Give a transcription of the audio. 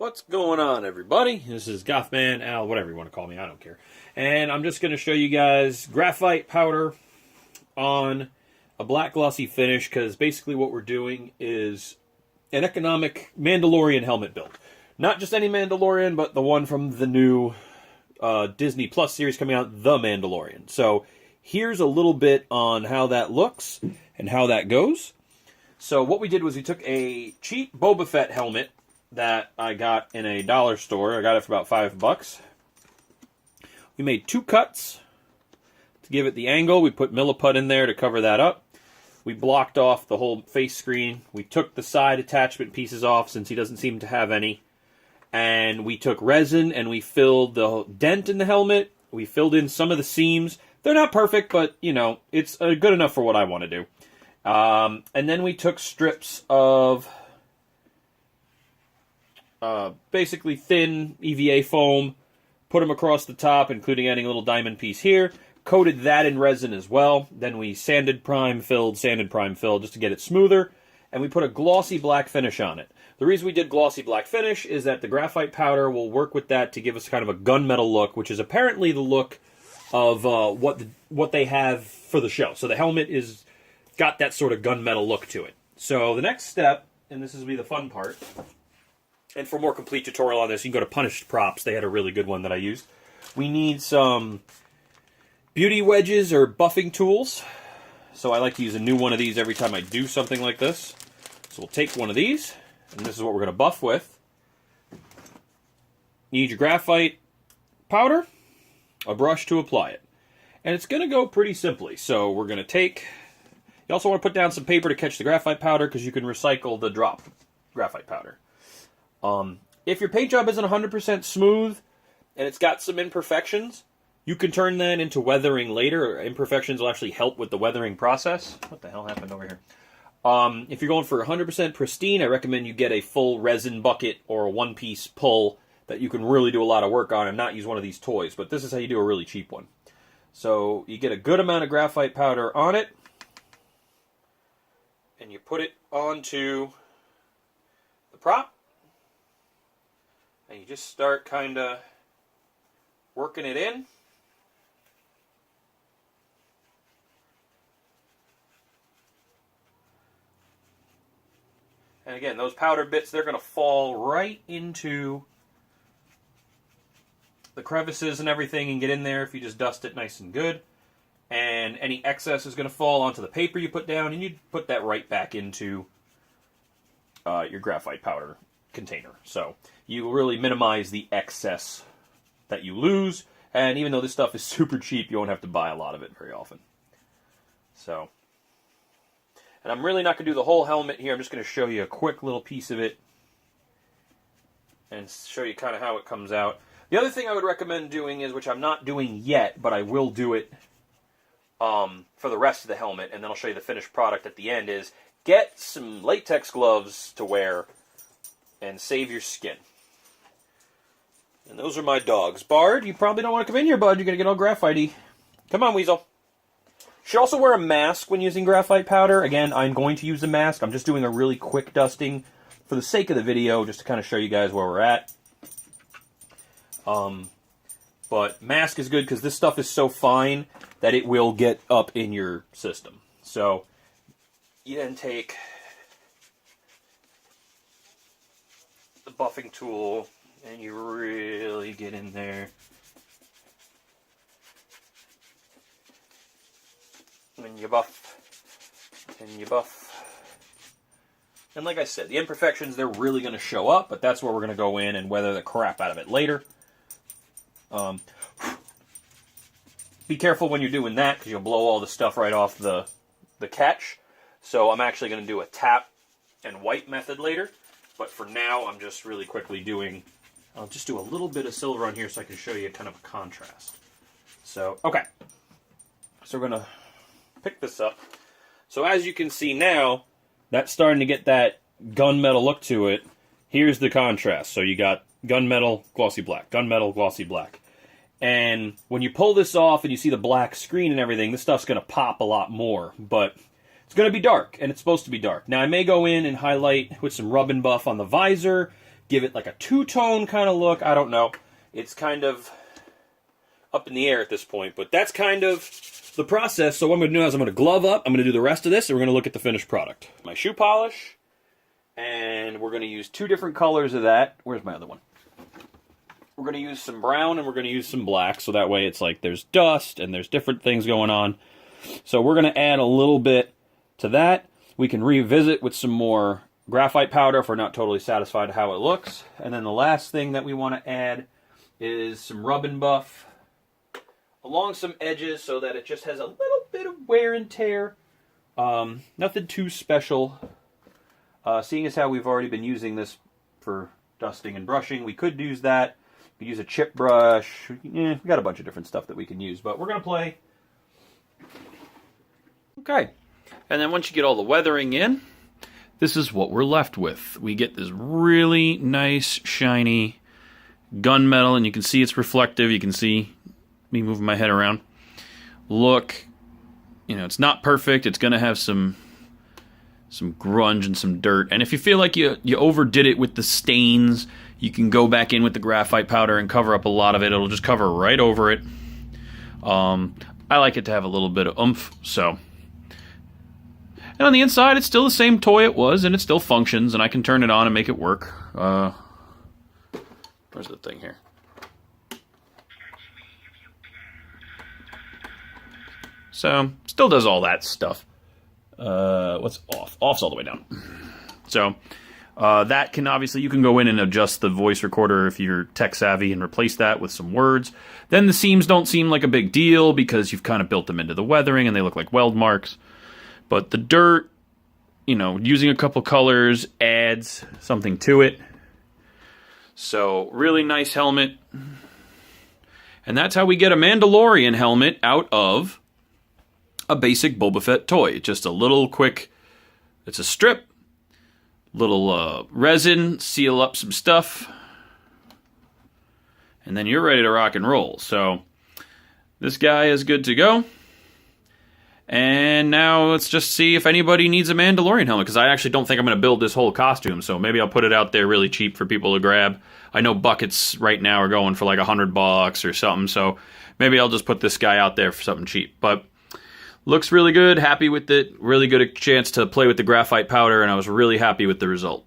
What's going on, everybody? This is Gothman, Al, whatever you want to call me, I don't care. And I'm just going to show you guys graphite powder on a black glossy finish, because basically what we're doing is an economic Mandalorian helmet build. Not just any Mandalorian, but the one from the new Disney Plus series coming out, The Mandalorian. So here's a little bit on how that looks and how that goes. So what we did was we took a cheap Boba Fett helmet that I got in a dollar store. I got it for about $5. We made 2 cuts to give it the angle. We put milliput in there to cover that up. We blocked off the whole face screen. We took the side attachment pieces off since he doesn't seem to have any. And we took resin and we filled the dent in the helmet. We filled in some of the seams. They're not perfect, but, you know, it's good enough for what I want to do. And then we took strips of basically thin EVA foam, put them across the top, including adding a little diamond piece here, coated that in resin as well. Then we sanded, prime filled, just to get it smoother, and we put a glossy black finish on it. The reason we did glossy black finish is that the graphite powder will work with that to give us kind of a gunmetal look, which is apparently the look of what they have for the show. So the helmet is got that sort of gunmetal look to it. So the next step, and this will be the fun part, and for a more complete tutorial on this, you can go to Punished Props. They had a really good one that I used. We need some beauty wedges or buffing tools. So I like to use a new one of these every time I do something like this. So we'll take one of these, and this is what we're going to buff with. You need your graphite powder, a brush to apply it. And it's going to go pretty simply. So we're going to take... You also want to put down some paper to catch the graphite powder, because you can recycle the drop graphite powder. If your paint job isn't 100% smooth and it's got some imperfections, you can turn that into weathering later. Imperfections will actually help with the weathering process. What the hell happened over here? If you're going for 100% pristine, I recommend you get a full resin bucket or a one-piece pull that you can really do a lot of work on and not use one of these toys. But this is how you do a really cheap one. So you get a good amount of graphite powder on it, and you put it onto the prop. And you just start kind of working it in. And again, those powder bits, they're going to fall right into the crevices and everything and get in there if you just dust it nice and good. And any excess is going to fall onto the paper you put down, and you put that right back into your graphite powder container. So you really minimize the excess that you lose, and even though this stuff is super cheap, you won't have to buy a lot of it very often. So, and I'm really not going to do the whole helmet here. I'm just going to show you a quick little piece of it and show you kind of how it comes out. The other thing I would recommend doing is, which I'm not doing yet, but I will do it for the rest of the helmet, and then I'll show you the finished product at the end, is get some latex gloves to wear and save your skin. And those are my dogs. Bard, you probably don't want to come in here, bud. You're going to get all graphite-y. Come on, Weasel. You should also wear a mask when using graphite powder. Again, I'm going to use a mask. I'm just doing a really quick dusting for the sake of the video, just to kind of show you guys where we're at. But mask is good because this stuff is so fine that it will get up in your system. So you then take the buffing tool and you really get in there. And you buff. And you buff. And like I said, the imperfections, they're really going to show up, but that's where we're going to go in and weather the crap out of it later. Be careful when you're doing that, because you'll blow all the stuff right off the catch. So I'm actually going to do a tap and wipe method later. But for now, I'm just really quickly doing... I'll just do a little bit of silver on here so I can show you kind of a contrast. So, okay. So we're going to pick this up. So as you can see now, that's starting to get that gunmetal look to it. Here's the contrast. So you got gunmetal, glossy black, gunmetal, glossy black. And when you pull this off and you see the black screen and everything, this stuff's going to pop a lot more. But it's going to be dark, and it's supposed to be dark. Now, I may go in and highlight with some rub and buff on the visor give it like a two-tone kind of look. I don't know. It's kind of up in the air at this point, but that's kind of the process. So what I'm going to do is I'm going to glove up, I'm going to do the rest of this, and we're going to look at the finished product. My shoe polish, and we're going to use 2 different colors of that. Where's my other one? We're going to use some brown and we're going to use some black, so that way it's like there's dust and there's different things going on. So we're going to add a little bit to that. We can revisit with some more graphite powder if we're not totally satisfied with how it looks. And then the last thing that we want to add is some rub and buff along some edges so that it just has a little bit of wear and tear. Nothing too special. Seeing as how we've already been using this for dusting and brushing, we could use that. We could use a chip brush. We got a bunch of different stuff that we can use, but we're going to play. Okay. And then once you get all the weathering in, this is what we're left with. We get this really nice, shiny gunmetal, and you can see it's reflective. You can see me moving my head around. Look, you know, it's not perfect. It's going to have some grunge and some dirt. And if you feel like you overdid it with the stains, you can go back in with the graphite powder and cover up a lot of it. It'll just cover right over it. I like it to have a little bit of oomph, so. And on the inside, it's still the same toy it was, and it still functions, and I can turn it on and make it work. Where's the thing here? So, still does all that stuff. What's off? Off's all the way down. So, that can obviously, you can go in and adjust the voice recorder if you're tech savvy and replace that with some words. Then the seams don't seem like a big deal because you've kind of built them into the weathering and they look like weld marks. But the dirt, you know, using a couple colors adds something to it. So, really nice helmet. And that's how we get a Mandalorian helmet out of a basic Boba Fett toy. Just a little quick, it's a strip, little resin, seal up some stuff, and then you're ready to rock and roll. So this guy is good to go. And now let's just see if anybody needs a Mandalorian helmet, because I actually don't think I'm going to build this whole costume, so maybe I'll put it out there really cheap for people to grab. I know buckets right now are going for like $100 or something, so maybe I'll just put this guy out there for something cheap. But looks really good, happy with it, really good a chance to play with the graphite powder, and I was really happy with the result.